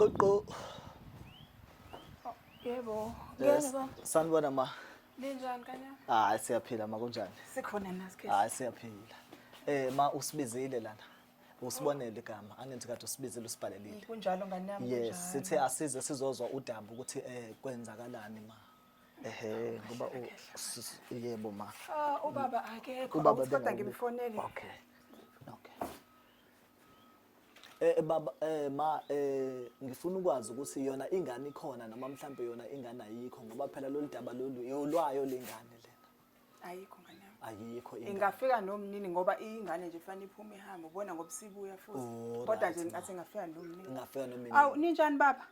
Qoqo. Yebo. Yes. Ngeke Sanibona ma. Linjani kanya? Hayi siyaphila ma kunjani? Sikhona nasikhe. Hayi siyaphila. Ma usibizile lana. Usibonele igama. Angenzi kade usibizile usibhalelile. Kunjalo ngane yami. Yes, sithe asize sizozwa udaba ukuthi kwenzakalani ma. Ngoba yebo ma. Ubaba akekho. Ubaba Kodwa ngimfonele. Okay. Baba ma ngifuna ukwazi ukuthi yona ingane ikhona noma mhlambe yona ingane ayikho ngoba phela lo daba lolu yolwayo lengane lena. Ayikho ngane yami. Ayikho ingane. Ingafika nomnini ngoba ingane nje fanele iphume ihambe ubona ngoba sibuya futhi. Kodwa nje ngathi ngafika nomnini. Ngafika nomnini. Awu ninjani baba?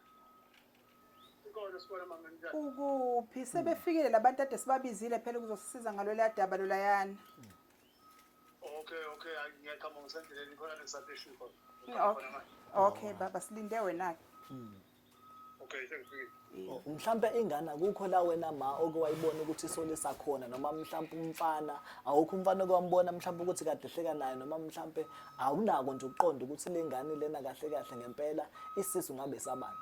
Ikhona sibona mama njani? Ukuphi sebefikile labantu ade sibabizile phela ukuzosisiza ngalo la daba lolayana. Okay, ngiyaqhamuka ngisendleleni khona lesation khona. Okay baba silinde wena ke. Okay, sengifikile. Mhlambe ingane akukho la wena ma okwayibona ukuthi isolisa khona noma mhlambe umfana awukho umfana okwambona mhlambe ukuthi kade hleka naye noma mhlambe awunako nje ukuqonda ukuthi lengane lena kahle kahle ngempela isisu ngabe sabani.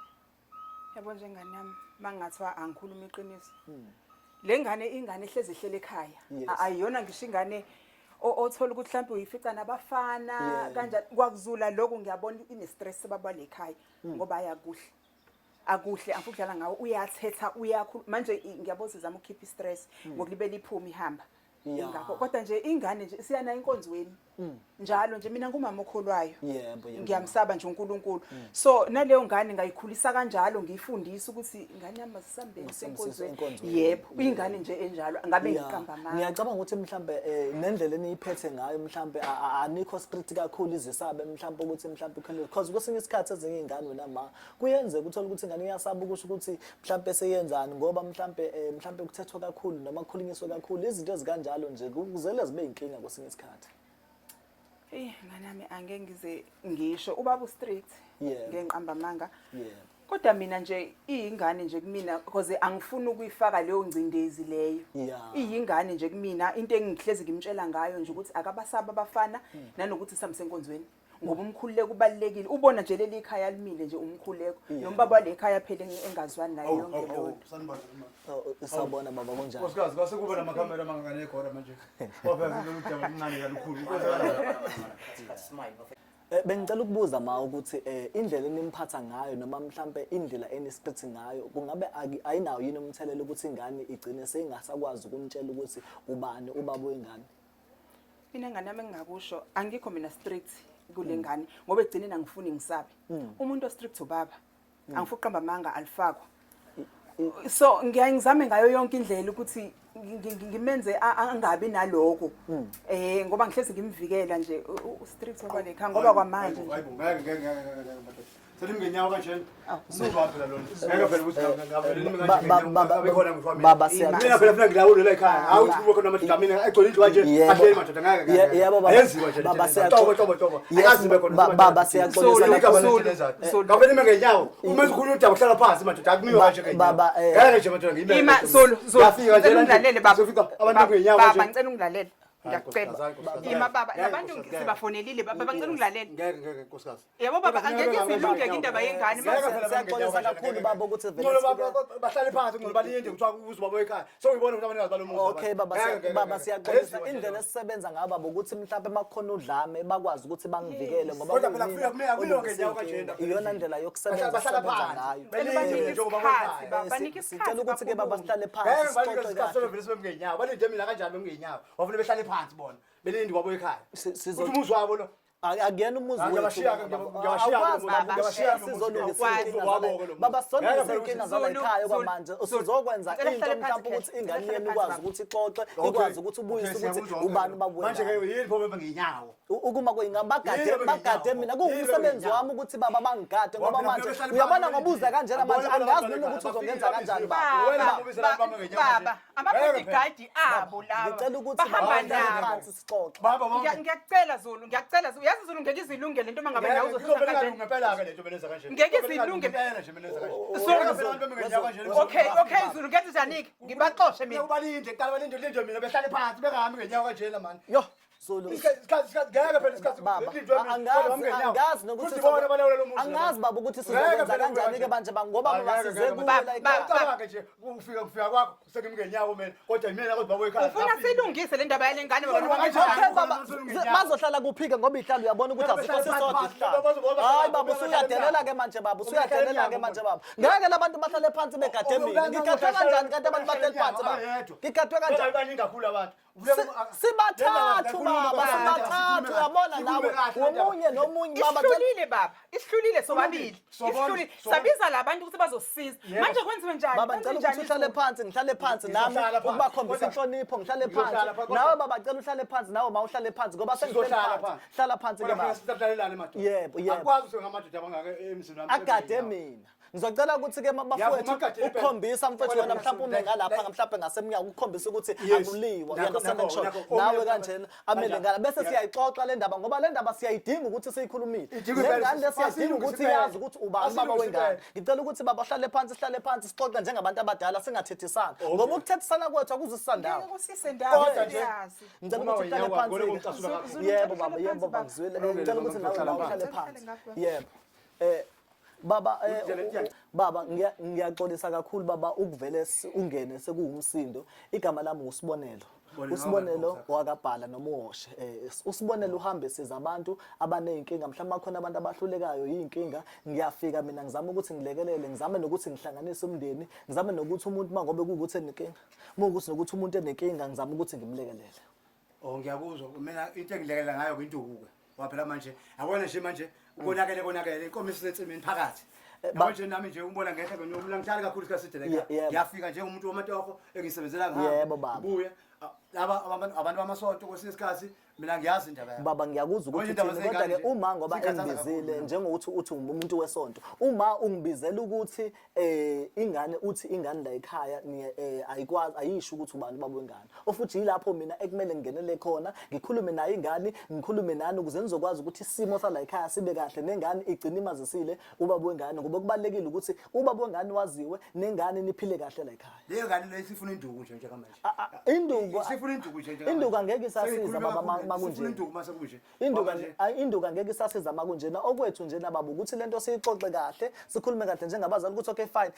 Yabo njengane yami mangathiwa angikhuluma iqiniso. Lengane ingane ehlezi ehlele ekhaya. Ayiyona ngisho ingane othola ukuthi mhlawumbe uyifica nabafana kanjani kwakuzula lokho ngiyabona ine stress baba lekhaya ngoba ayakuhle akuhle angikudlala ngawo uyathetha uyakhulu manje ngiyabona sizama ukukhipha stress ngokulibela iphuma ihamba ingakho kodwa nje ingane nje siyana inkonzweni njalo nje mina ngumama okholwayo Yebo ngiyamsaba nje uNkulunkulu so naleyo ngane ngayikhulisa kanjalo ngiyifundisa ukuthi ingane yami asisambeni senkonzweni yebo ingane nje enjalo ngabe ngiqamba amanga ngiyacabanga ukuthi mhlambe nendlela eniyiphethe ngayo mhlambe anikho strict kakhulu izisabe mhlambe ukuthi mhlambe because kwesinye isikhathi ezinye izingane wena ma kuyenze ukuthola ukuthi ingane iyasaba ukusho ukuthi mhlambe seyenzani ngoba mhlambe kuthethwa kakhulu noma kukhulunyiswa kakhulu izinto ezikanjalo nje kuzele zibe inkinga kwesinye isikhathi. Ngane yami angeke ngize ngisho ubaba ustrict ngenqamba amanga yebo kodwa mina nje iyingane nje kumina because angifuni ukuyifaka leyo ngcindezi leyo iyingane nje kumina into engihlezi ngimtshela ngayo nje ukuthi akabasaba abafana nanokuthi samsenkonzweni ngoba umkhululeko kubalekile ubona nje leli ikhaya limile nje umkhululeko nombaba lekhaya phela engazwani naye yonke lento Sawubona baba kunjani Nkosikazi kwase kuba namakhamera amangane ekhona manje ngoba lolu daba lincane kalukhulu bengicela ukubuza ma ukuthi indlela enimphatha ngayo noma mhlambe indlela enistrict ngayo kungabe ayinawo yini umthelelo ukuthi ingane igcine seyingasakwazi ukunitshela ukuthi ubani ubaba wengane mina ngane yami engingakusho angikho mina strict kulengane ngoba egcineni angifuni ngisabe umuntu ostrict ubaba angifuni uqamba amanga alifakwa so ngiyangizame ngayo yonke indlela ukuthi ngimenze angabi naloko ngoba ngihlezi ngimvikela nje ustrict ngoba lekhaya ngoba kwamanje hayibo ngeke selimngenyawo kanjena sizwa phela lona ngeke phela ukuthi baba mina phela ngilawula la ekhaya hawu uthi kube khona amadoda mina egcwele indlu kanje ahleli madoda ngeke ayenziwa nje baba tobo ayazibe khona baba siyaxolisa ngavele ngenyawo uma sikhuluma udaba kuhlala phansi madoda akumiwe kanje baba ngeke nje madoda ngiyibeke ima solo ngiyafika nje ungilalele baba abantu ngenyawo baba kanje ngicela ungilalele ngiyacela ima baba labantu sibafonelile baba ngicela ungilalele ngeke nkosikazi yebo baba angeke izilungeke indaba yengane siyaxolisa kakhulu baba ukuthi vele bahlale phansi ngoba balinde kuthiwa uzibaba ekhaya so uyibona ukuthi abanikazi balomuzi okay baba siyaxolisa indlela esisebenza ngaba ukuthi mhlawumbe makhona udlame bakwazi ukuthi bangivikele ngoba kodwa phela kufika akumiwe ngenyawo kanjena iyona indlela yokusebenza bahlala ngayo balinde njengoba bakhaya banike sicela ukuthi ke baba sihlale ngeke phansi balinde sixoxe isikhathi kahle vele sibe ngenyawo balinde mina kanjani bengenyawo wafuna behlale phansi bona belinde kwabo ekhaya sizo uthi umuzi wabo lo akuyena umuzi baba sonke inkinga zala ekhaya kwamanje usizokwenza into mhlawumbe ukuthi ingane yenu ikwazi ukuthi ixoxe ikwazi ukuthi ubuyise ukuthi ubani babuye manje ke yini pho ngenyawo ukuma bagade mina kuwumsebenzi wami ukuthi baba bangigade ngoba manje uyabona ngobuza kanjena manje angazi nini ukuthi uzongenza kanjani baba amabodyguard abo laba ngicela ukuthi bahamba nabo phansi sixoxe ngiyacela Zulu yazi Zulu ngeke izilungele into mangabe ngayo uzofika kanje ngempela ke lento benza kanje ngeke izilungele ngempela nje benza kanje okay Zulu ngethi janika ngibaxoshe mina ubalinde qala balinde lento mina behlale phansi bengahami ngenyawo kanjena manje yo Zulu isikhathi ngeke phela isikhathi angazi baba ukuthi sizokwenza kanjani ke manje ngoba masize kuwe ucabanga nje ufika kwakho sekimngenyawo mina kodwa mina kodwa babo ekhaya ufuna silungise le ndaba yale ngane okay baba bazohlala kuphike ngoba ihlalo uyabona ukuthi asikho sisodwa isihlalo hayi baba usuyadelela ke manje baba usuyadelela ke manje baba ngeke labantu bahlale phansi begade mina ngigadwe kanjani kanti abantu bahlale phansi baba ngigadwe kanjani baningi kakhulu abantu sibathathu baba sibathathu uyabona nawe umunye nomunye baba isihlulile sobabili isihlulile sabiza labantu ukuthi bazosisiza manje kwenziwe njani baba ngicela ukuthi uhlale phansi ngihlale phansi nami ukubakhombisa inhlonipho ngihlale phansi nawe baba ngicela uhlale phansi nawe mawuhlale phansi ngoba sengihlala phansi hlala phansi ke baba yebo akwazi ukuthi ngamadoda abangaka emzini wami agade mina ngizocela ukuthi ke mabafowethu ukukhombisa mfowethu wena mhlawumbe ume ngalapha mhlawumbe ngasemnyaka ukukhombisa ukuthi akuliwa uyandasana ngisho nawe kanjena amele ngala bese siyayixoxa le ndaba ngoba le ndaba siyayidinga ukuthi siyikhulumile lengane lesiyadinga ukuthi yazi ukuthi ubani baba wengane ngicela ukuthi baba hlale phansi sihlale phansi sixoxe njengabantu abadala singathethisana ngoba ukuthethisana kwethu akuzisisandawo kodwa nje ngicela ukuthi uhlale phansi yebo baba ngizwile ngicela ukuthi nawe uhlale phansi yebo baba ngiyaxolisa kakhulu baba ukuvele ungene sekuwumsindo igama lami uSibonelo uSibonelo wakabhala noma uHoshe uSibonelo uhambe siza abantu abaneyinkinga mhlawumbe bakhona abantu abahlulekayo yinkinga ngiyafika mina ngizama ukuthi ngilekelele ngizame nokuthi ngihlanganise umndeni ngizame nokuthi umuntu mangobe kuukuthi enenkinga ukuthi nokuthi umuntu enenkinga ngizama ukuthi ngimlekelele ngiyakuzwa mina into engilekelela ngayo kwintuku waphela manje abona nje manje konakele inkomo isensimini phakathi manje nami nje ubona ngehla kwenyomla ngithanda kakhulu isikhathi la ngiyafika nje umuntu wamatoho engisebenzela ngayo yebo baba buya laba abantu bamasonto kwesinye isikhathi mina ngiyazi indaba yakho baba ngiyakuzwa ukuthi kodwa ke uma ngoba engibizile njengokuthi uthi umuntu wesonto uma ungibizela ukuthi ingane uthi ingane la ekhaya ayikwazi ayisho ukuthi ubani baba wengane ofuthi yilapho mina ekumele ngingenele khona ngikhulume nayo ingane ngikhulume nani ukuze nizokwazi ukuthi isimo sala ekhaya sibe kahle nengane igcina imazisile ubaba wengane ngoba kubalekile ukuthi ubaba wengane waziwe nengane niphile kahle la ekhaya leyo ngane le sifuna induku nje njengamanje induku sifuna induku nje induku angeke isasiza baba makunje induku angeke isasiza makunjena okwethu njena baba ukuthi lento siyixoxe kahle sikhulume kahle njengabazali ukuthi okay fine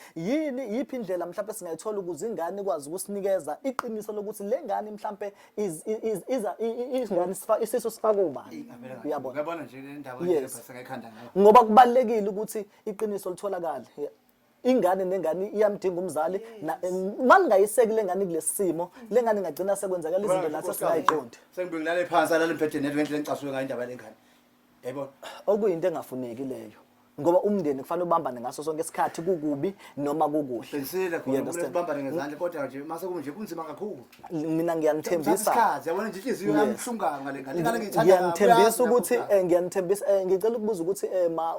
yiphi indlela mhlawumbe singayithola ukuze ingane ikwazi ukusinikeza iqiniso lokuthi le ngane mhlawumbe izingane isiso sifake ubani uyabona ngiyabona nje le ndaba nje basengayikhanda ngayo ngoba kubalekile ukuthi iqiniso litholakale ingane nengane iyamdinga umzali maningayiseki lengane kulesimo lengane ingagcina sekwenzakala izinto nathi singayiqondi sengibingilale phansi alale mphethe netwenhle engicasuke ngayo indaba lengane yayibona okuyinto engafuneki leyo ngoba umndeni kufanele ubambane ngaso sonke isikhathi kukubi noma kukuhle qinisile khona ukubambana ngezandla kodwa nje mase kunje kunzima kakhulu mina ngiyanithembisa isikhathi yabona nje inhliziyo yamhlunganga ngale ngane ingane ngiyithanda ngiyanithembisa ukuthi ngicela ukubuza ukuthi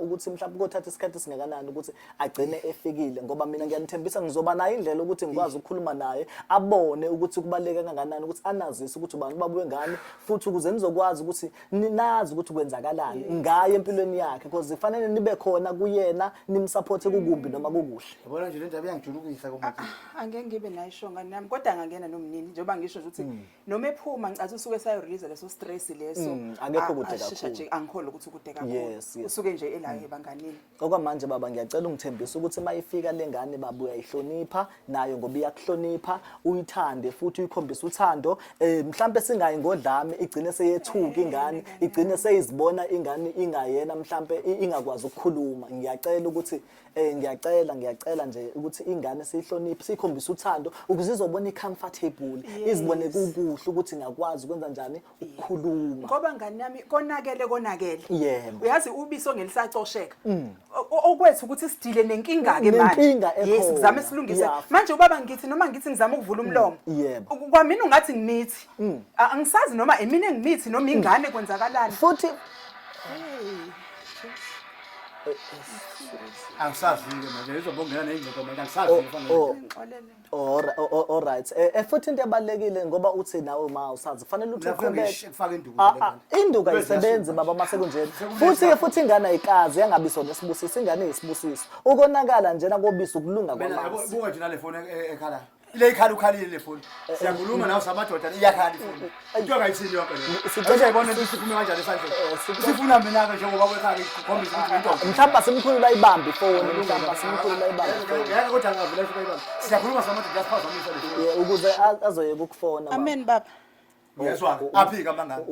ukuthi mhlawumbe kothatha isikhathi singakanani ukuthi agcine efikile ngoba mina ngiyanithembisa ngizoba nayo indlela ukuthi ngikwazi ukukhuluma naye abone ukuthi kubaleka kangakanani ukuthi anazise ukuthi ubani baba wengane futhi ukuze nizokwazi ukuthi ninazi ukuthi kwenzakalani ngaye empilweni yakhe because ifanele nibe khona kuyena nimsupport kukumbi noma kukuhle yabona nje le ndaba iyangijulukisa komuntu angeke ngibe nayo ishonga nami kodwa angangena nomnini njengoba ngisho ukuthi noma ephuma ngicathi usuke sayo release leso stress leso angekho kude kakhulu nje angikholwa ukuthi kude kakhulu usuke nje elayo ebanganini okwamanje baba ngiyacela ungithembise ukuthi mayifika lengane baba uyayihlonipha nayo ngoba iyakuhlonipha uyithande futhi uyikhombisa uthando mhlambe singayi ngodlame igcine seyethuka ingane igcine seyizibona ingane ingayena mhlambe ingakwazi ukukhuluma ngiyacela ukuthi ngiyacela nje ukuthi ingane siyihloniphe sikhombisa uthando ukuze izobona icomfortable izibone kukuhle ukuthi ngakwazi ukwenza njani ukukhuluma ngoba ngani yami konakele yebo uyazi ubiso ngelisacosheka okwethu ukuthi sidile nenkinga ke manje sizame silungise manje ubaba ngithi noma ngithi ngizama ukuvula umlomo kwamina ungathi ngimithi angisazi noma emini engimithi noma ingane kwenzakalani futhi angisazi manje izobongena nezingxoxo manje angisazi ngixolele all right futhi into ebalekile ngoba uthi nawe ma usazi kufanele uthi ufake induku induka isebenzi baba mase kunjena futhi ingane ayikazi yangabi sona isibusiso ingane yisibusiso ukonakala njena kobisa ukulunga kwamasi buka nje nale phone ekhala ile ikhala ukhalile le phone siyakhuluma nawe samadoda iyakhala ifone into engayithini yonke le sicela ibona ukuthi siphuma kanjani esandleni sifuna mina ke njengoba kwekhaya ikhombisa ukuthi into mhlawumbe asimkhulula ayibambe ifoni mhlawumbe asimkhulula ayibambe ngeke kodwa ngavula sibayibamba siyakhuluma samadoda siphazamisa le ukuze azoyeka ukufona Amen baba. uyezwa aphika mangaka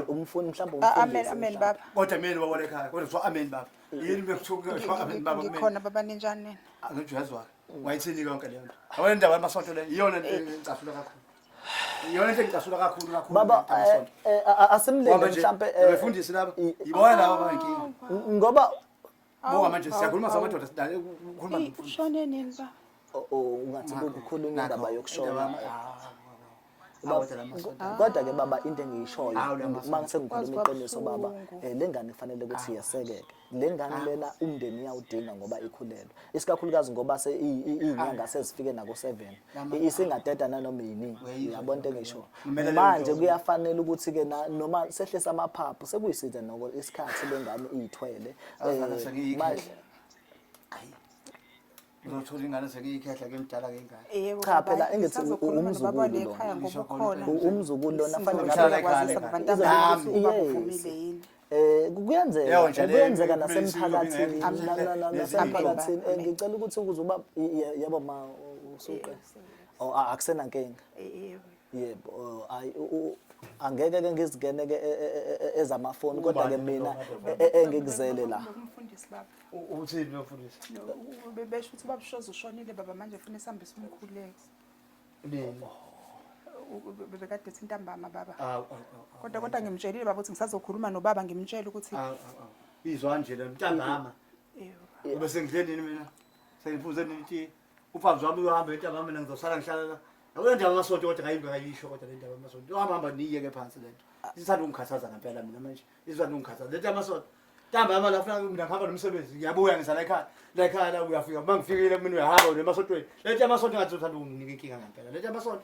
umfundi mhlawumbe Amen baba. kodwa mina wawole ekhaya kodwa so amen baba yini bekuthuka amen baba Ngikhona baba ninjani nina? angijwazwa wayithini yonke le nto awona indaba yamasonto le iyona into engicasula kakhulu iyona into engicasula kakhulu baba asimlele mhlawumbe befundisi laba yibona laba abanenkinga ngoba ngoba manje siyakhuluma samadoda sidale ukukhuluma nomfundi Ushone nini baba? ungathi kukhulunywa indaba yokushona kodwa ke baba into engiyishoyo mangise ngikhuluma iqiniso baba lengane kufanele ukuthi iyasekeke lengane lena umndeni uyawudinga ngoba ikhulelwe isikakhulukazi ngoba izinyanga sezifike nako 7 isingadeda nanoma yini uyabona into engisho manje kuyafanele ukuthi ke noma sehlisa amaphaphu sekuyisize noko isikhathi lengane iyithwele manje ngizothola ingane sekiyikhehla ke mdala ke ingane Yebo. cha phela engithi umzukulu ekhaya ngoba khona. umzukulu lona fanele Uhlala Kwazisa ekhaya. abantu abafuna Yes. ukuvumile yini? Kuyenzeka nasemphakathini nasemphakathini ngicela ukuthi ukuzuba yebo ma usuqe akusena nkinga yebo angeke ke ngizigene ke ezamafoni kodwa ke mina engikuzele la Umfundisi baba. uthini nomfundisi Bebesho ukuthi babushoza ushonile baba manje ufuna isambe simkhuleke. nini Bebekade ethi intambama baba. Kodwa ngimtshelile baba ukuthi ngisazokhuluma nobaba ngimtshela ukuthi izwa nje le ntambama yebo. ube sengidleni mina sengifuze nithi ufazi wami uhamba entambama mina ngizosala ngihlala la yabona nje amasonto kodwa ngayimbe ngayisho kodwa le ndaba amasonto uhamba niyeke phansi lento isithanda ungikhathaza ngempela mina manje isithanda ungikhathaza lento amasonto ntambama la ufuna mina ngihamba nomsebenzi ngiyabuya ngisala ekhaya la uyafika mangifikile mina uyahamba nemasontweni lento amasonto ngathi uthanda unginika inkinga ngempela lento amasonto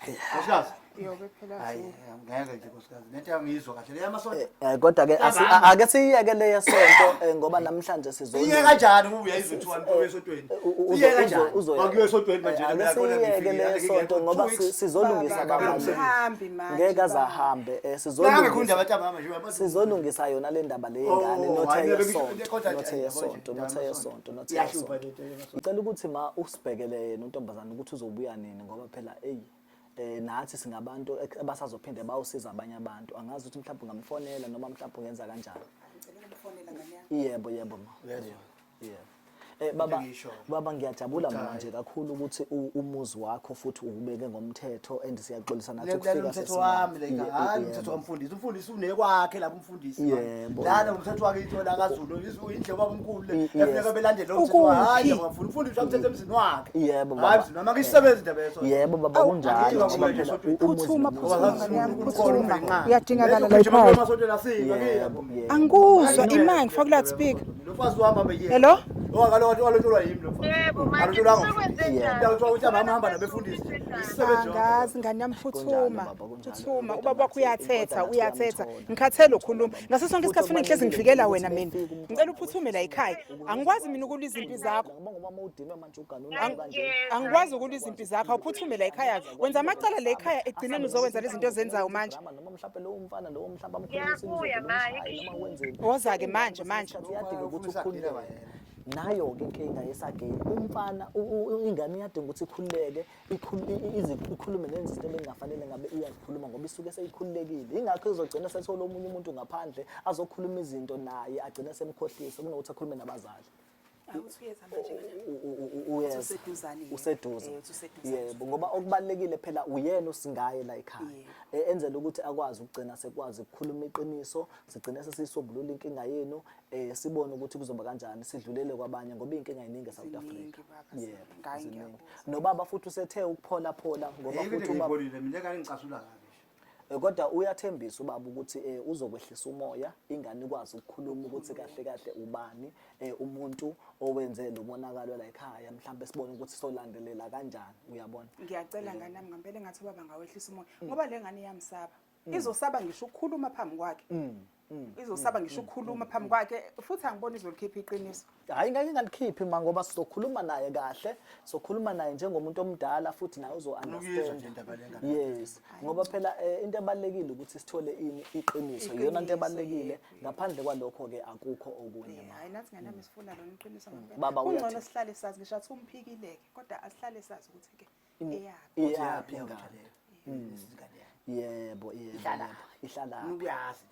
Nkosikazi Yoke phela hayi ngeke nje nkosikazi lento angiyizwa kahle le amasonto kodwa ke ake siyeke le yesonto ngoba namhlanje sizona iye kanjani uyayizwa ukuthi wani esontweni iye kanjani wakuye esontweni manje siyeke le yesonto ngoba sizolungisa abantu Hambi manje. ngeke azahambe ngeke abatambama nje sizolungisa yona le ndaba le ngane nothe yesonto iyahlupa lento ngicela ukuthi ma usibhekele yena untombazana ukuthi uzobuya nini ngoba phela nathi singabantu abasazophinde bawusiza abanye abantu angazi ukuthi mhlawumbe ungamfonela noma mhlawumbe ungenza kanjani yebo ma yebo baba ngiyajabula manje kakhulu ukuthi umuzi wakho futhi ubeke ngomthetho and siyaxolisa nathi ukufika umthetho wami le hayi umthetho wamfundisi umfundisi unekwakhe lapho umfundisi lana umthetho wakhe into la kaZulu indlela babamkhulu le efuneka belandele lo mthetho hayi ngafuna umfundisi wamthetho emzini wakhe yebo hayi mzini noma ngisebenza indaba yeso yebo baba kunjalo Phuthuma uyadingakala uyadingakala la ekhaya. amasonto lasinga Angikuzwa imanga ngifaka la speaker. lofazi wahamba manje Hello? walotholwa yimi lo mfazi Yebo manje alotholwa sekwenzenjani? ukuthi abahamba nabefundisi isisebenzi Angazi ngani yami phuthuma ubaba wakho uyathetha ngikhathele ukhuluma ngaso sonke isikhathi ufuna ngihlezi ngifikela wena mina ngicela uphuthume la ekhaya angikwazi mina ukulwa izimpi zakho angikwazi ukulwa izimpi zakho awuphuthume la ekhaya wenza amacala la ekhaya egcineni uzowenza lezi zinto ozenzayo manje noma mhlawumbe lowo mfana lowo mhlawumbe Ngiyabuya ma, woza ke manje uyadinga ukuthi ukhululeke nayo ke inkinga yesageni umfana ingane iyadinga ukuthi ikhululeke ikhulume nezinto ebengafanele ngabe iyazikhuluma ngoba isuke seyikhululekile ingakho izogcina sethola omunye umuntu ngaphandle azokhuluma izinto naye agcine semkhohlisa kunokuthi akhulume nabazali useduze yebo ngoba okubalekile phela uyena usingaye la ekhaya enzela ukuthi akwazi ukugcina sekwazi ukukhuluma iqiniso sigcine sesisobulula inkinga yenu sibone ukuthi kuzoba kanjani sidlulele kwabanye ngoba inkinga iningi eSouth Africa yebo nobaba futhi usethe ukuphola ngoba futhi ubaba mina ngeke ngicasula kabi kodwa uyathembisa ubaba ukuthi uzokwehlisa umoya ingane ikwazi ukukhuluma ukuthi kahle ubani umuntu owenze lo monakalo la ekhaya mhlawumbe sibone ukuthi solandelela kanjani uyabona ngiyacela ngane nami ngempela engathi ubaba ngawehlisa umoya ngoba le ngane iyamsaba izosaba ngisho ukukhuluma phambi kwakhe izosaba ngisho ukukhuluma phambi kwakhe futhi angiboni izolikhipha iqiniso. Hayi ngeke ngalikhiphi ma ngoba sizokhuluma naye kahle, sokhuluma naye njengomuntu omdala futhi naye uzo-understand. Yes, ngoba phela into ebalekile ukuthi sithole iqiniso, iyona into ebalekile. Ngaphandle kwalokho-ke akukho okunye. Hayi nathi nganami sifuna lona iqiniso ngempela. Baba uyathi. Ungcono sihlale sazi ngisho athi umphikileke kodwa asihlale sazi ukuthi-ke Iyaphi ingane? Yebo, ihlala. Uyazi.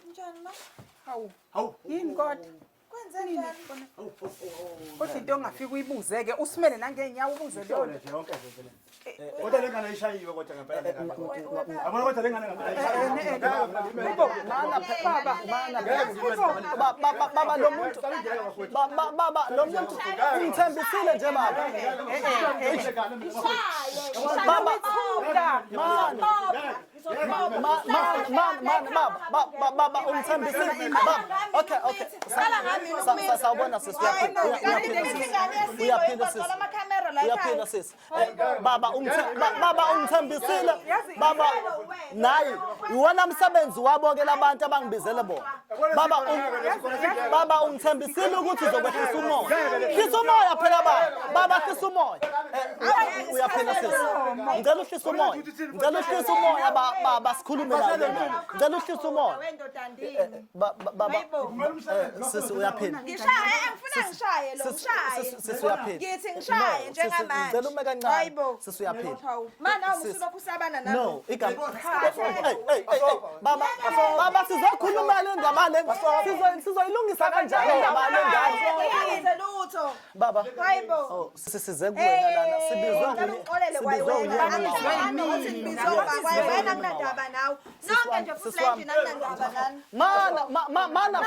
Njani ma? Hawu yini kodwa Kwenze njani? kodwa into ongafika uyibuze-ke usimele nangey'nyawo ubuze leyo nto. Yonke vele. Kodwa lengane ayishayiwe kodwa ngempela lengane. Abona kodwa lengane Baba lo muntu baba lo muntu ungithembisile nje baba. Baba ungithembisile baba. Okay. Sawubona sisi uyaphinda sisi. Baba ungithembisile baba nayi iwona msebenzi wabo ke labantu abangibizele bona. Baba ungithembisile ukuthi uzokwehlisa umoya. Hlisa umoya phela baba hlisa umoya. Uyaphinda sisi. Ngicela uhlisa umoya. Ngicela uhlisa umoya baba sikhulume la. Ngicela uhlisa umoya. Baba sisi uyaphinda. Ngishaye angifuna ngishaye lo ngishaye. Sisi uyaphinda. Ngithi ngishaye njengamanje. Ngicela ume kancane. Sisi uyaphinda. Mana usuloku usabana nami. No, baba sizokhuluma le ndaba le sizoyilungisa kanjani indaba le ngane. Yenze lutho. Baba. Hayibo. Size kuwena lana sibizwe uqolele kwayona. Angithi ngibizwa kwayona kunandaba nawe. Nonke nje futhi la endini akunandaba nani. Mana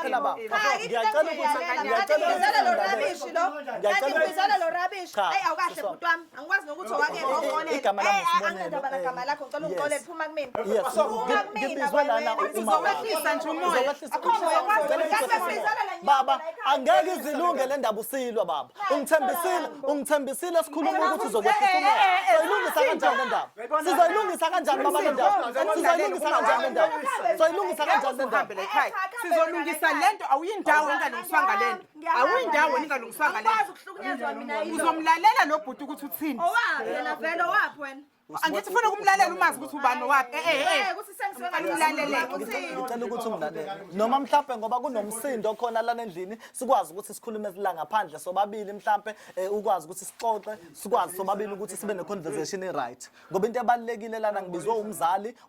phela baba. Ngiyacela Ngizala lo rubbish lo. Kanti ngizala lo rubbish. Hey awukahle bhuti wami. Angikwazi nokuthi owake ngoqolele. Anginandaba nagama lakho ngicela ungiqolele phuma kumina. ngibizwe lana Uzowehlisa nje umoya. baba angeke izilunge le ndaba usilwa baba ungithembisile sikhuluma ukuthi uzokwehlisa umoya soyilungisa kanjani le ndaba sizoyilungisa kanjani baba le ndaba sizoyilungisa kanjani le ndaba soyilungisa kanjani le ndaba Sizolungisa lento awuyindawo engalungiswanga lento. Awuyindawo engalungiswanga lento. Akwazi ukuhlukunyezwa mina yilo. Uzomlalela lo bhuti ukuthi uthini. Owaphi yena vele owaphi wena? Angithi ufuna ukumlalela umazi ukuthi ubani owaphi. Kuthi sengiswela ngicela ukuthi ungilalele noma mhlambe ngoba kunomsindo khona lana endlini sikwazi ukuthi sikhulume la ngaphandle sobabili mhlambe ukwazi ukuthi sixoxe sikwazi sobabili ukuthi sibe ne conversation right ngoba into ebalekile lana ngibizwe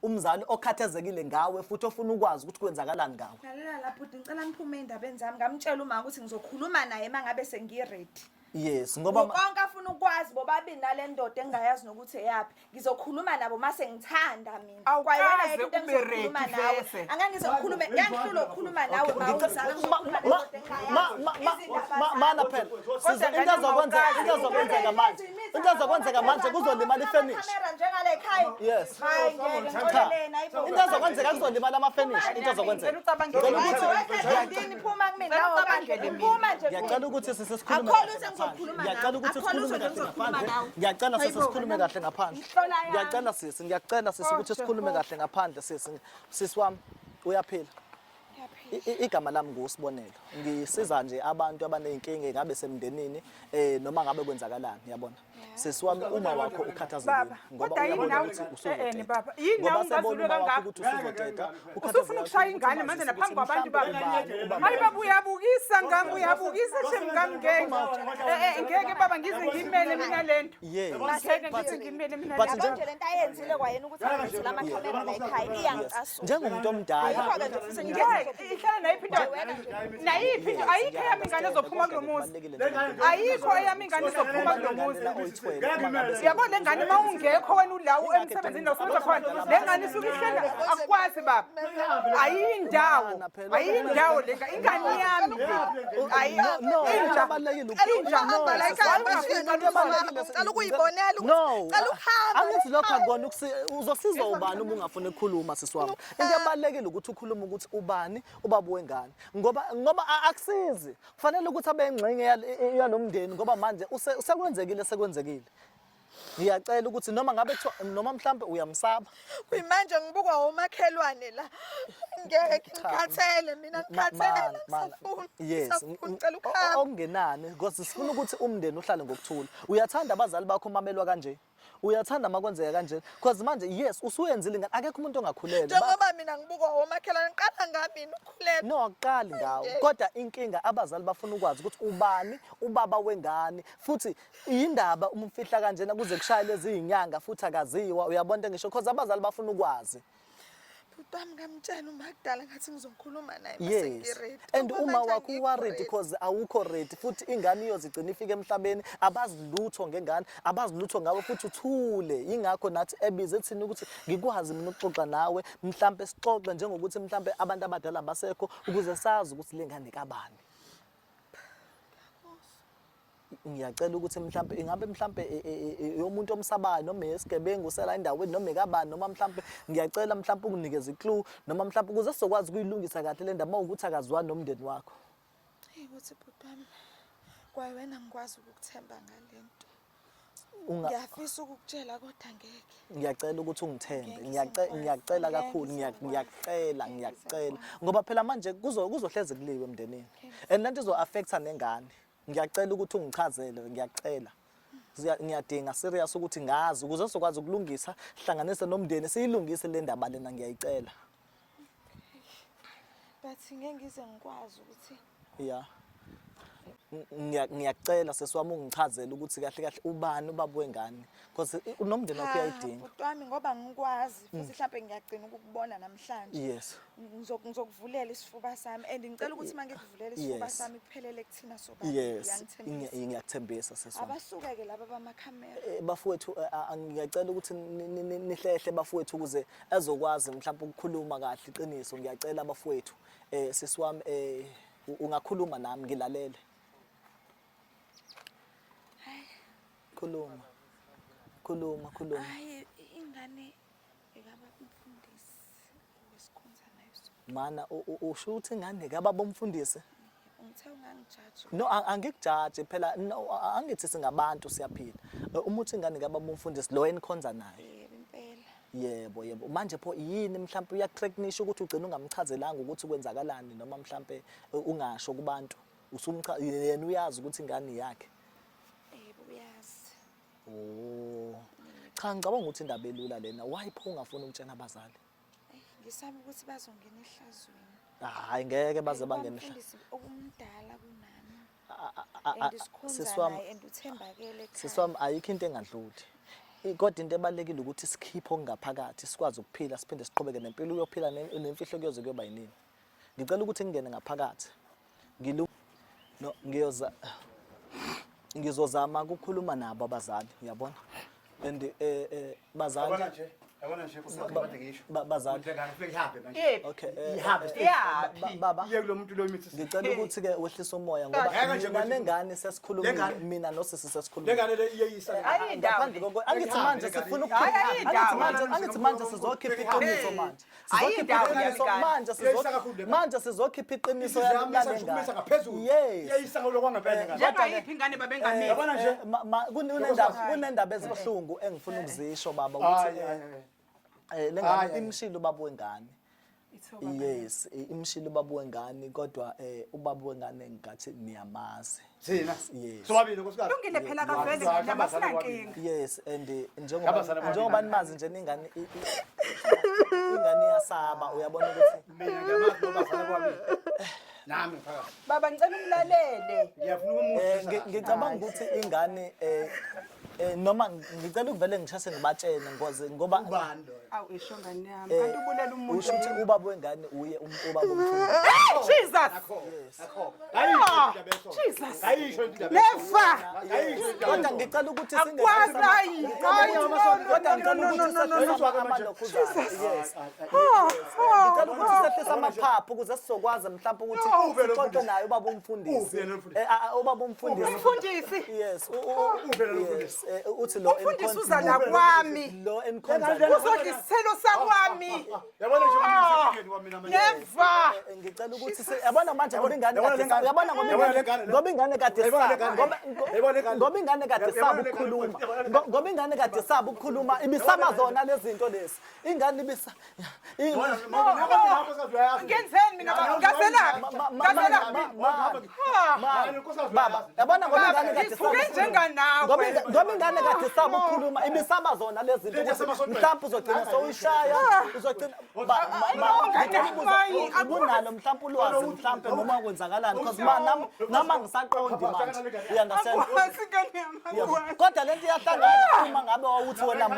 umzali okhathazekile ngawe futhi ofuna ukwazi ukuthi kwenzakalani ngawe. Lalela lapho ngicela ngiphume endabeni zami ngamtshela uma ukuthi ngizokhuluma naye mangabe sengiready. Yes ngoba konke afuna ukwazi bobabili nale ndoda engayazi nokuthi eyapi ngizokhuluma nabo mase ngithanda mina Awukaze ube ready nawe angeke ngizokhuluma ngiyahlula ukukhuluma nawe mawuzala mana phela into ezokwenzeka manje kuzolimala ifinish kamera njengale ekhaya yes hayi ngeke ngixolelena ayibo into ezokwenzeka kuzolimala ama finish into ezokwenzeka ngiyini phuma kumina nawe kanje phuma nje ngiyacela ukuthi sisikhulume ngiyacela ukuthi sikhulume kahle ngaphandle ngiyacela sisikhulume kahle ngaphandle ngiyacela sisi ukuthi sikhulume kahle ngaphandle sisi wami uyaphila igama lami ngusibonelo ngisiza nje abantu abaneyinkinga ngabe semndenini noma ngabe kwenzakalani yabona sisi wami uma wakho ukhathazekile ngoba uyabona ukuthi usuzoteta baba yini nawe ungazulwe kangaka usuzoteta usufuna ukushaya ingane manje naphambi kwabantu babo hayi baba uyabukisa ngami uyabukisa nje ngami ngeke baba ngize ngimele mina lento ngeke ngize ngimele mina but nje lento ayenzile kwayena ukuthi angizile amakhamera la ekhaya iyangicasula njengomuntu omdala ihlala nayiphi into ayikho eyami ingane ezophuma kulo muzi ayikho eyami ingane ezophuma kulo muzi yabo le ngane uma ungekho wena ulawo emsebenzini nosebenza khona le ngane isuke ihlela akukwazi baba ayindawo lenga ingane yami cela ukuyibonela cela uhamba angithi lokho akona uzosiza ubani uma ungafuni ukukhuluma sisi wami into ebalekile ukuthi ukhuluma ukuthi ubani ubaba wengane ngoba akusizi kufanele ukuthi abe ingxenye yalomndeni ngoba manje sekwenzekile ngiyacela ukuthi noma ngabe noma mhlambe uyamsaba Kuyimanje ngibukwa umakhelwane la. Ngeke ngikhathele mina ngikhathele. Yes, Ngicela ukuhamba. okungenani because sifuna ukuthi umndeni uhlale ngokuthula. Uyathanda abazali bakho mamelwa kanje? Uyathanda makwenzeka kanje? Because manje yes usuyenzile ngani akekho umuntu ongakhulelwa. Njengoba mina ngibukwa umakhelwane ngiqala ngami ukukhulelwa. No aqali ngawo. Kodwa inkinga abazali bafuna ukwazi ukuthi ubani ubaba wengane futhi indaba umfihla kanjena kuze kushaya lezi izinyanga futhi akaziwa uyabona ngisho because abazali bafuna ukwazi. Butwami ngamtshela uma kudala ngathi ngizokhuluma naye Yes. And uma wakho worried because awukho ready futhi ingane iyozigcina ifike emhlabeni abazilutho ngengane abazilutho ngawe futhi uthule ingakho nathi ebize ethini ukuthi ngikwazi mina ukuxoxa nawe mhlambe sixoxe njengokuthi mhlambe abantu abadala basekho ukuze sazi ukuthi lengane kabani. Ngiyacela ukuthi mhlambe ingabe mhlambe yomuntu omsabayo noma yesigebengu usela endaweni noma ekabani noma mhlambe ngiyacela mhlambe ukunikeza iclue noma mhlambe ukuze sizokwazi ukuyilungisa kahle le ndaba ukuthi akazwani nomndeni wakho. Ukuthi butwami kwaye wena ngikwazi ukukuthemba ngalento. Ngiyafisa ukukutshela kodwa ngeke. Ngiyacela ukuthi ungithembe. Ngiyacela kakhulu ngiyacela ngoba phela manje kuzohleze kuliwe emndenini. And lento izo affecta nengane. Ngiyacela ukuthi ungichazele ngiyacela. Ngiyadinga serious ukuthi ngazi ukuze sizokwazi ukulungisa hlanganise nomndeni siyilungise le ndaba lena ngiyayicela. Bathi ngeke ngize ngikwazi ukuthi Yeah. Ngiyacela sesiwami ungichazele ukuthi kahle kahle ubani ubaba wengane because unomndeni wakho uyayidinga. Butwami ngoba ngikwazi futhi mhlawumbe ngiyagcina ukukubona namhlanje. Yes. Ngizokuvulela isifuba sami and ngicela ukuthi manje ngikuvulela isifuba sami kuphelele kuthina sobani. Yes. Ngiyakuthembisa sesiwami. Abasuke ke laba bamakhamera. Bafowethu ngiyacela ukuthi nihlehle bafowethu ukuze azokwazi mhlawumbe ukukhuluma kahle iqiniso ngiyacela bafowethu sesiwami ungakhuluma nami ngilalele. Khuluma. Hayi ingane ekaba umfundisi wesikhonza nayo. Mana usho ukuthi ingane kababa umfundisi? Ngithe ungangijaji. No angikujaji phela no angithi singabantu siyaphila. Uma uthi ingane kababa umfundisi lo enikhonza naye. Impela. Yebo. Manje pho yini mhlawumbe uyatracknisha ukuthi ugcina ungamchazelanga ukuthi kwenzakalani noma mhlawumbe ungasho kubantu. Yena uyazi ukuthi ingane yakhe. Oh. Cha ngicabanga ukuthi indaba elula lena. Why pho ungafuna ukutshena abazali? Ngisaba ukuthi bazongena ehlazweni. Hayi ngeke baze bangene ehlazweni. Umfundisi okumdala kunami. Sesiwami enduthembakele ekhaya. Sesiwami ayikho into engadluli. Kodwa into ebalekile ukuthi sikhiphe okungaphakathi sikwazi ukuphila siphinde siqhubeke nempilo uyophila nemfihlo kuyoze kuyoba yinini. Ngicela ukuthi ngene ngaphakathi. Ngizozama ukukhuluma nabo abazali uyabona and bazali yabona nje kusaqhubeka ngisho bazali ngeke ngifike ihambe manje okay baba iye kulo muntu lo mithi ngicela ukuthi ke wehlisa umoya ngoba mina nengane sesikhuluma mina nosisi sesikhuluma lengane le iyeyisa ngaphandle kokho angithi manje sifuna ukukhipha angithi manje sizokhipha iqiniso manje sizokhipha iqiniso yalengane ngaphezulu iyeyisa lokwangaphela ngane njengayiphi ingane babengameli yabona nje kunendaba ezibuhlungu engifuna ukuzisho baba ukuthi lengane imshilo baba wengane. Yes, imshilo baba wengane kodwa ubaba wengane ngathi niyamazi. Thina. Yes. Sobabili nkosikazi. Lungile phela kavele nabafuna inkinga. Yes and njengoba nimazi nje ingane iyasaba uyabona ukuthi mina ngiyamazi nobafana kwami. Nami phakathi. Baba ngicela umlalele. Ngiyafuna umuntu. Ngicabanga ukuthi ingane noma ngicela ukuvele ngishase ngibatshene ngoba ubani lo Awu isho ngane yami kanti ubulela umuntu usho ukuthi ubaba wengane uye ubaba umfundi. Jesus akho ayisho indaba Jesus ayisho indaba never Kodwa ngicela ukuthi akwazi hayi kodwa ngicela ukuthi amalokhuzana yes ngicela ukuthi sehlise amaphaphu ukuze sizokwazi mhlawumbe ukuthi sixoxe naye ubaba umfundisi ubaba umfundisi umfundisi yes uvela lo mfundisi uthi lo Umfundisi uza la kwami. Lo enconza Uzodla isithelo sakwami. Yabona nje umsebenzi kwami mina manje. Never. ngicela ukuthi yabona manje ngoba ingane kade yabona ngoba ingane kade ngoba ingane kade saba ukukhuluma ngoba ingane kade saba ukukhuluma ibisama zona lezi zinto lezi ingane ibisa Ngenzeni mina ngaselaphi? baba yabona ngoba ingane kade saba njenganawe. ngoba ingane kade saba ukukhuluma ibisama zona lezi zinto mhlawumbe uzogcina sowuyishaya uzogcina ubunalo mhlawumbe ulwazi mhlawumbe noma kwenzakalani because nama ngisaqondi manje you understand kodwa lento iyahlangana uma ngabe wawuthi wena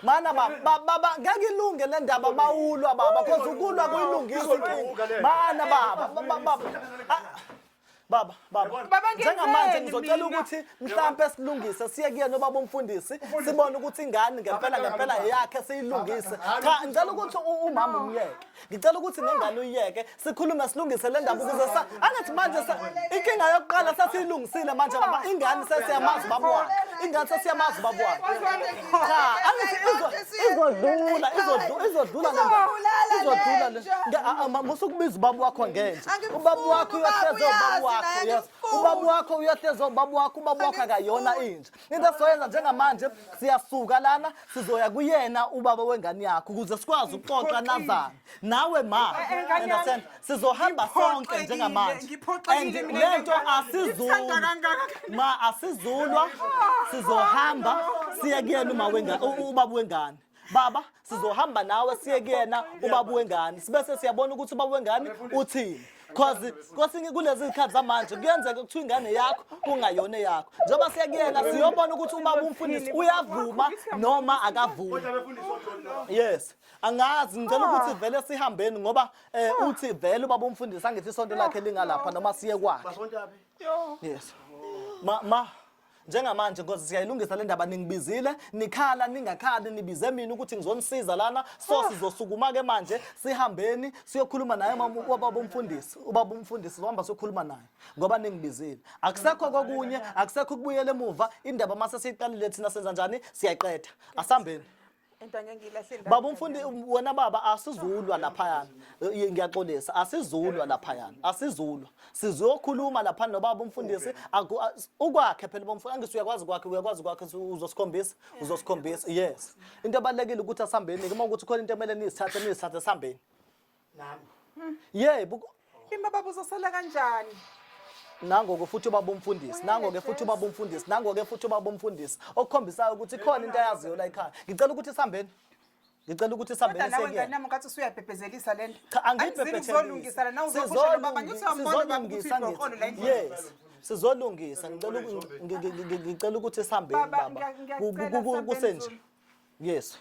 mana baba ngeke ilunge le ndaba mawulwa baba because ukulwa kuyilungisa inkinga mana baba njengamanje ngizocela ukuthi mhlawumbe silungise siye kuyena obaba umfundisi sibone ukuthi ingane ngempela yakhe siyilungise cha ngicela ukuthi umama umyeke ngicela ukuthi nengane uyiyeke sikhulume silungise le ndaba ukuze angathi manje inkinga yokuqala sasiyilungisile manje baba ingane sesiyamazi baba wakhe ingane sesiyamazi baba wakhe cha angathi izodlula le musukubiza ubaba wakho ngenje ubaba wakho uyohleza ubaba wakho yes ubaba wakho uyahleza ubaba wakho akayona inje into soyenza njengamanje siyasuka lana sizoya kuyena ubaba wengane yakho ukuze sikwazi ukuxoxa nazana nawe ma understand sizohamba sonke njengamanje and lento asizulwa sizohamba siye kuyena ubaba wengane baba sizohamba nawe siye kuyena ubaba wengane sibese siyabona ukuthi ubaba wengane uthini because kosinye kulezi zikhathi zamanje kuyenzeka ukuthi ingane yakho kungayona yakho njengoba siyakuyena siyobona ukuthi ubaba umfundisi uyavuma noma akavumi yes angazi ngicela ukuthi vele sihambeni ngoba uthi vele ubaba umfundisi angithi isonto lakhe lingalapha noma siye kwakhe yes njengamanje ngoba siyayilungisa le ndaba ningibizile nikhala ningakhali nibize mina ukuthi ngizonisiza lana so sizosukuma ke manje sihambeni siyokhuluma naye ubaba umfundisi sizohamba siyokhuluma naye ngoba ningibizile akusekho kokunye akusekho ukubuyela emuva indaba mase siyiqalile thina senza njani siyayiqeda asihambeni baba umfundi wena baba asizulwa lapha ngiyaxolisa asizulwa lapha asizulwa sizokhuluma lapha nobaba umfundisi ukwakhe phela bomfundisi angisi uyakwazi kwakhe uzosikhombisa yes into ebalekile ukuthi asihambeni uma ukuthi khona into emele nisithathe sihambeni yebo baba uzosala kanjani nangoke futhi ubaba umfundisi okukhombisayo ukuthi khona into ayaziyo la ekhaya ngicela ukuthi sihambeni nawe ngane ngathi usuyabhebhezelisa lento angizolungisa la nawuzokhuluma baba ngithi uyambona baba ukuthi uqoqolo la endlini yes sizolungisa ngicela ukuthi sihambeni baba kusenje yes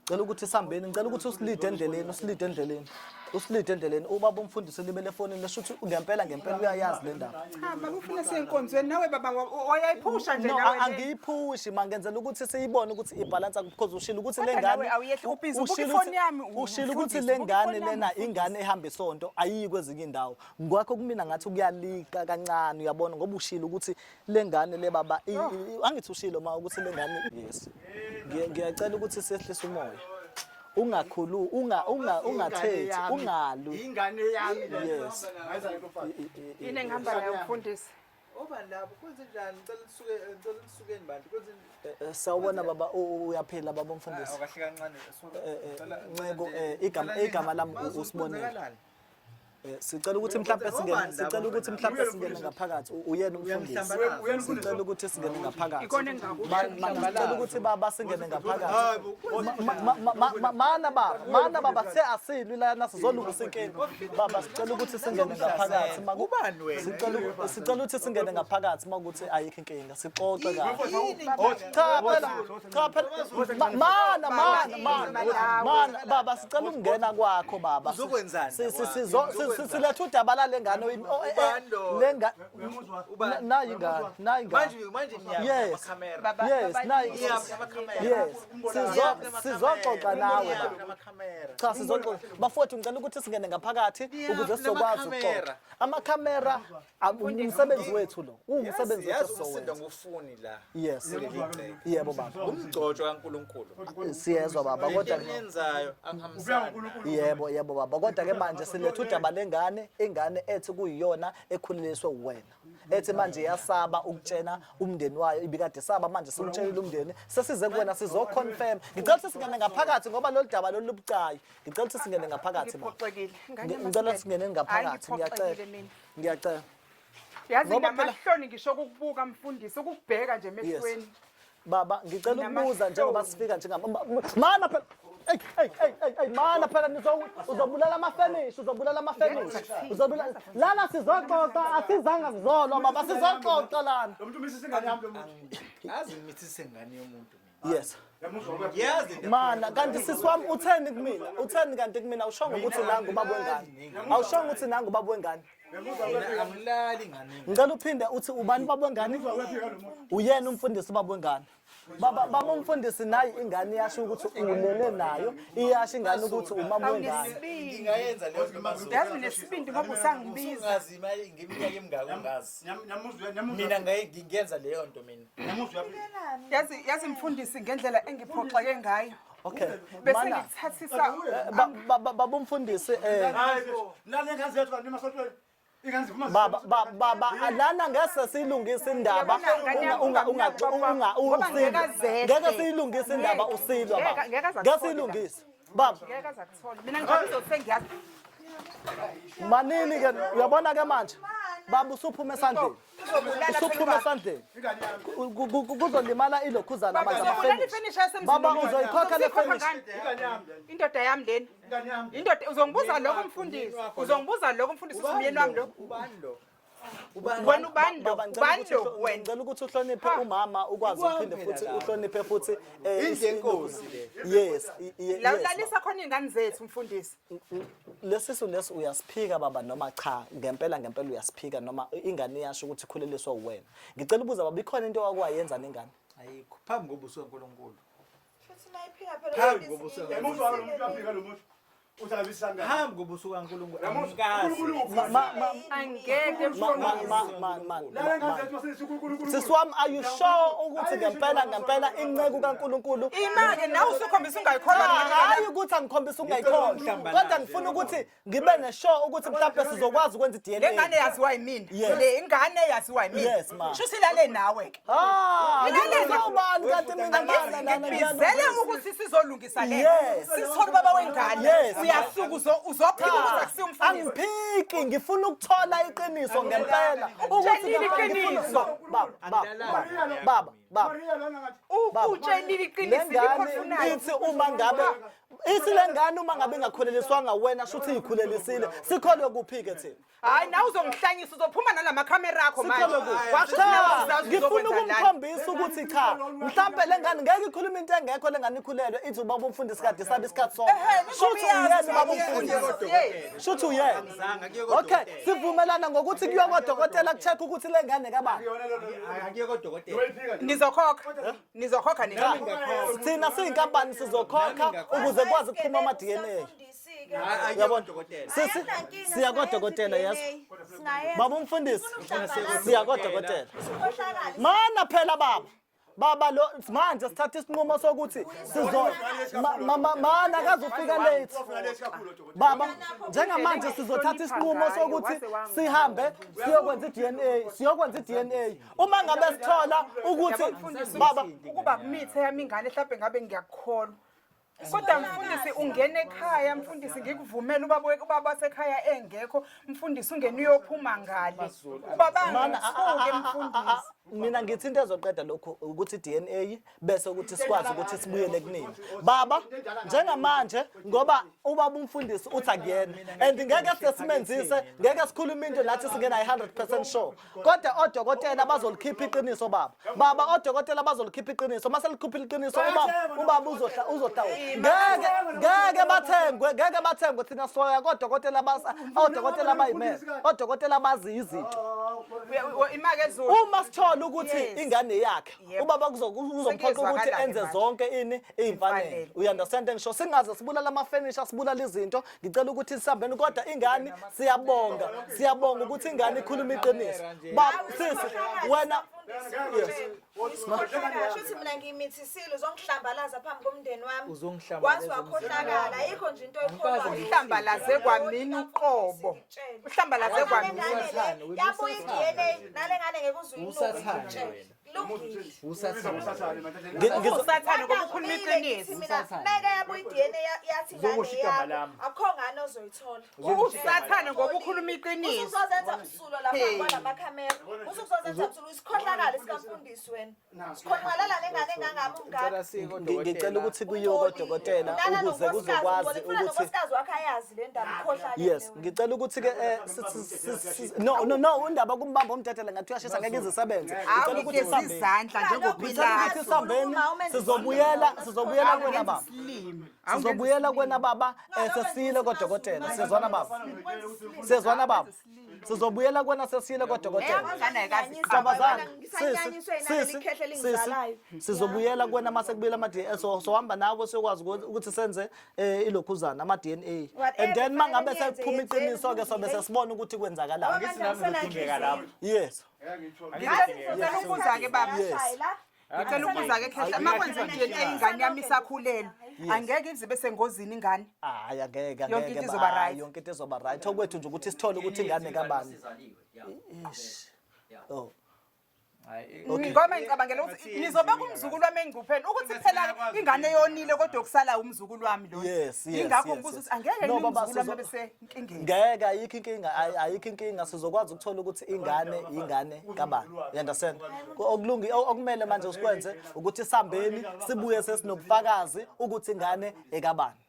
ngicela ukuthi sihambeni ngicela ukuthi usilide endleleni ubaba umfundisi libele efonini leshuthi ngempela uyayazi le ndaba baba ufuna senkonzweni nawe baba wayayiphusha nje nawe angiyiphushi mangenzela ukuthi siyibone ukuthi ibalance because ushilo ukuthi le ngane ushilo ukuthi le ngane lena ingane ehamba isonto ayiyi kwezinye indawo ngakho kumina ngathi kuyalika kancane uyabona ngoba ushilo ukuthi le ngane le baba angithi ushilo ma ukuthi le ngane yes ngiyacela ukuthi sehlise umoya ungakhulu ungathethi ungalu ingane yami yes yini ngihamba la umfundisi obani lapho kwenze njani ngicela lisukeni bantu kwenze sawubona baba uyaphila baba umfundisi awakahle kancane Ncebo igama lami usibonela sicela ukuthi mhlawumbe singene ngaphakathi uyena umfundisi sicela ukuthi singene ngaphakathi sicela ukuthi baba singene ngaphakathi mana baba asilwi lana sizolungisa inkinga baba sicela ukuthi singene ngaphakathi ubani wena sicela ukuthi singene ngaphakathi makuthi ayikho inkinga sixoxe mana baba sicela ukungena kwakho baba uzokwenzani siletha udaba lengane lenga nayi ingane manje yes Baba, yes baba, nayi yes sizoxoxa nawe cha sizoxoxa bafowethu ngicela ukuthi singene ngaphakathi ukuze sizokwazi ukuxoxa amakhamera umsebenzi wethu lo umsebenzi wethu usinda ngufuni la yes yebo baba umgcotsho kaNkulunkulu siyezwa baba kodwa enzayo angihambisani yebo baba kodwa ke manje siletha udaba lengane ingane ethi kuyiyona ekhuleliswe uwena ethi manje iyasaba ukutshena umndeni wayo ibikade saba manje simtshelile umndeni sesize kuwena sizoconfirm ngicela ukuthi singene ngaphakathi ngoba lo daba lolu lubucayi ngicela ukuthi singene ngaphakathi baba ngicela ukuthi singene ngaphakathi ngiyacela yazi namahloni ngisho ukukubuka mfundisi ukubheka nje emehlweni baba ngicela ukubuza njengoba sifika mana phela mana phela uzobulala amafenishi uzobulala lana sizoxoxa asizanga kuzolwa baba sizoxoxa lana lo muntu umisi singane yami lo muntu yazi ngimithise ngane yomuntu yes yazi mana kanti sisiwami utheni kanti kumina awushongo ukuthi nangu ubaba wengane awushongo ukuthi nangu ubaba wengane angilali ngane ngicela uphinde uthi ubani ubaba wengane uyena umfundisi ubaba wengane baba umfundisi nayi ingane yasho ukuthi ulele nayo iyasho ingane ukuthi umama wengane ngingayenza leyo nto yazi nesibindi ngoba usangibiza ungazi imali ngiminyaka emingaka ungazi mina ngingenza leyo nto mina yazi mfundisi ngendlela engiphoxeke ngayo okay bese mana ngikuthathisa baba umfundisi hayibo lana ngane zethu kanti masotweni ingane zivuma baba alana ngase siyilungisa indaba ngeke siyilungisa indaba usilwa baba ngeke siyilungisa baba ngeke azakuthola mina ngicela sengiyazi manini ke uyabona ke manje baba usuphuma esandleni kuzolimala ilokhuzana manje baba uzoyikhokha le finish indoda yami lena indoda uzongibuza lokho mfundisi umyeni wami lo wena ubani lo wena ngicela ukuthi uhloniphe umama ukwazi ukuphinde futhi uhloniphe futhi inkosi yes la ulalisa khona ingane zethu mfundisi lesisu leso uyasiphika baba noma cha ngempela uyasiphika noma ingane yasho ukuthi ikhuleliswa uwena ngicela ubuza baba ikhona into wakwayenza nengane ayikho phambi kobuso kaNkulunkulu futhi nayiphika phela phambi kobuso umuntu afika lo muntu uthabisanga phambi kobuso kaNkulunkulu angikazi angeke sisiwami are you sure ukuthi ngempela inceku kaNkulunkulu imake nawe usukhombisa ungayikholwa hayi ukuthi angikhombisa ungayikholwa kodwa ngifuna ukuthi ngibe nesure ukuthi mhlawumbe sizokwazi ukwenza iDNA lengane yaziwa yimina le ingane yaziwa yimina yes ma sho silale nawe ke ubani kanti mina ngibizele ukuthi sizolungisa le Yes. sisithola ubaba wengane Yes. uyasuka uzophika ukuthi akusiyo umfundisi angiphiki ngifuna ukuthola iqiniso ngempela Utshelile iqiniso. baba utshelile iqiniso lengane ithi uma ngabe lengane uma ngabe ingakhuleliswanga wena shuthi ikhulelisile sikholwe kuphike thina hayi nawe uzongihlanyisa uzophuma nalamakhamera akho manje cha ngifuna ukumkhombisa ukuthi cha mhlawumbe lengane ngeke ikhuluma into engekho lengane ikhulelwe ithi ubaba umfundisi kade sabe isikhathi sonke shuthi uyena ubaba umfundisi shuthi uyena okay sivumelana ngokuthi kuyiwa kodokotela kucheck ukuthi lengane kabani akiye kodokotela nizokhokha nini thina siyinkampani sizokhokha ukuze kwazi ukuphuma ama DNA yabona dokotela siya kodokotela yes baba umfundisi siya kodokotela mana phela baba lo manje sithatha isinqumo sokuthi mana akazufika late baba njengamanje sizothatha isinqumo sokuthi sihambe siyokwenza iDNA uma ngabe sithola ukuthi baba ukuba kumithe yami ingane mhlawumbe ngabe ngiyakukholwa kodwa mfundisi ungene ekhaya mfundisi ngikuvumela ubaba wasekhaya engekho mfundisi ungene uyophuma ngale ubaba ngisuke mfundisi mina ngithi into ezoqeda lokho ukuthi DNA bese ukuthi sikwazi ukuthi sibuyele kunini baba njengamanje ngoba ubaba umfundisi uthi akuyena and ngeke sesimenzise ngeke sikhuluma into nathi singena 100% sure kodwa odokotela bazolikhipha iqiniso baba odokotela bazolikhipha iqiniso mase likhipha iqiniso ubaba uzohlawula ngeke bathengwe thina soya kodokotela odokotela bayimele odokotela bazi izinto imake ezulu uma sithola ukuthi ingane yakhe ubaba kuzomphoqa ukuthi enze zonke izimfanele you understand ngisho singaze sibulala ama furniture sibulala izinto ngicela ukuthi sihambeni kodwa ingane siyabonga ukuthi ingane ikhuluma iqiniso baba sisi wena Shuthi mina ngimithisile uzongihlambalaza phambi komndeni wami. Uzongihlambalaza Wazi wakhohlakala ayikho nje into ekholwayo. uhlambalaze kwamini uqobo uhlambalaze kwamini Yabuya iDNA nalengane ngeke uzuyilungile. usathane ngoba ukhuluma iqiniso Meke yabuya iDNA yathi ngane yakho akho ngane ozoyithola. usathane ngoba ukhuluma iqiniso Uzozenza umsulo lapha kwalama camera. Uzozenza umsulo isikhohlakala sikamfundisi wena. Sikhohlakala nengane engangami umngane. ngicela ukuthi kuyiwe kodokotela ukuze kuzokwazi ukuthi unkosikazi wakhe ayazi le ndaba ukhohlakala. yes ngicela ukuthi ke no undaba kumbamba umthetho ngathi uyashisa ngeke izisebenze ngicela ukuthi awugezi izandla ngicela ukuthi sihambeni sizobuyela kwena baba sizobuyela kwena baba sesile kodokotela sizwana baba sizobuyela kwena sesile kodokotela sizobuyela kwena mase kubuyela ama DNA sohamba nawe sokwazi ukuthi senze ilokhuzana ama DNA and then mangabe sephuma iqiniso ke sobe sesibona ukuthi kwenzakalani yes ngicela ukubuza-ke baba ngicela ukubuza-ke khehla uma kwenza i-DNA ingane yami isakhulelwe angeke ize besengozini ingane hayi angeke Yonke into izoba right. yonke into izoba right okwethu nje ukuthi sithole ukuthi ingane kabani oh ngoba ngicabangela ukuthi nizobeka umzukulu wami engcupheni ukuthi phela ingane yonile kodwa kusala umzukulu wami lo yes ingakho ngibuza ukuthi angeke umzukulu wami bese inkingeni ngeke ayikho inkinga sizokwazi ukuthola ukuthi ingane kabani you understand okumele manje usikwenze ukuthi sihambeni sibuye sesinobufakazi ukuthi ingane ekabani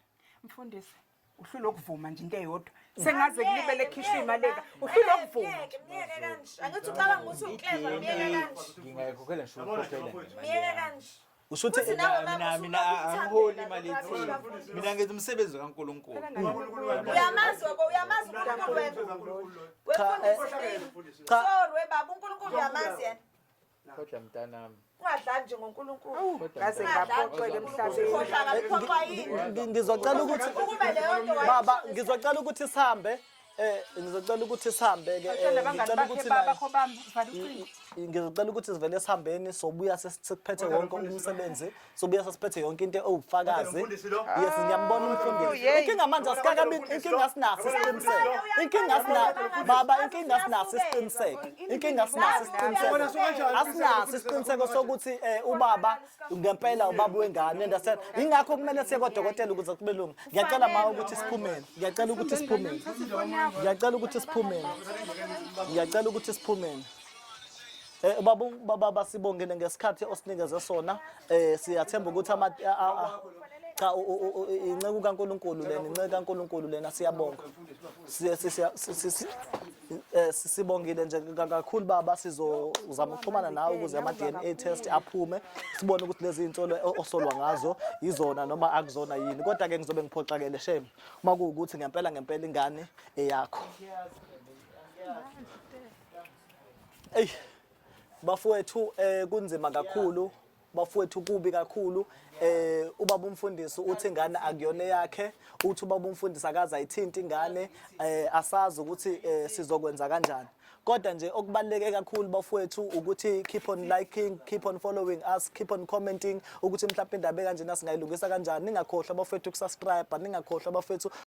mfundisi uhlule ukuvuma nje into eyodwa sengaze kulibele ekhishwa imali leka uhlule ukuvuma Miyeke kanje. Angithi ucabanga ukuthi ukleva miyeke kanje. ngingayikhokhela ngisho ukhokhela Miyeke kanje. ushuthi mina angiholi imali ethile mina ngenza umsebenzi kaNkulunkulu Uyamazi uNkulunkulu wena. Sorry baba uNkulunkulu uyamazi yena. kodwa mntanami Ungadlali nje ngoNkulunkulu. ngaze ngaphoqeke emhlabeni Khohlakala iphoqwa yini? ngizocela ukuthi Ukube leyo nto baba ngizocela ukuthi sihambe ngizocela ukuthi sihambe ke ngicela ukuthi ngizocela ukuthi sivele sihambeni sobuya sesiphethe wonke umsebenzi sobuya sesiphethe yonke into ewufakazi yes ngiyambona umfundisi inkinga manje asikakabi inkinga sinaso isiqiniseko inkinga sinaso baba inkinga sinaso isiqiniseko inkinga sinaso isiqiniseko asinaso isiqiniseko sokuthi ubaba ngempela ubaba wengane understand ingakho kumele siye kodokotela ukuze kube lunga ngiyacela ma ukuthi siphumele ngiyacela ukuthi siphumele ngiyacela ukuthi siphumele baba sibongene ngesikhathi osinikeze sona siyathemba ukuthi cha inceke kaNkulunkulu lena siyabonga sibongile nje kakhulu baba sizozama ukuxhumana nawe ukuze ama DNA test aphume sibone ukuthi lezi insolo osolwa ngazo izona noma akuzona yini kodwa ke ngizobe ngiphoxakele shame uma kuukuthi ngempela ingane eyakho bafowethu kunzima kakhulu bafowethu kubi kakhulu ubaba umfundisi uthi ingane akuyona yakhe uthi ubaba umfundisi akaza ayithinta ingane asazi ukuthi sizokwenza kanjani kodwa nje okubaleke kakhulu bafowethu ukuthi keep on liking keep on following us keep on commenting ukuthi mhlawumbe indaba kanjena singayilungisa kanjani ningakhohlwa bafowethu ukusubscribe ningakhohlwa bafowethu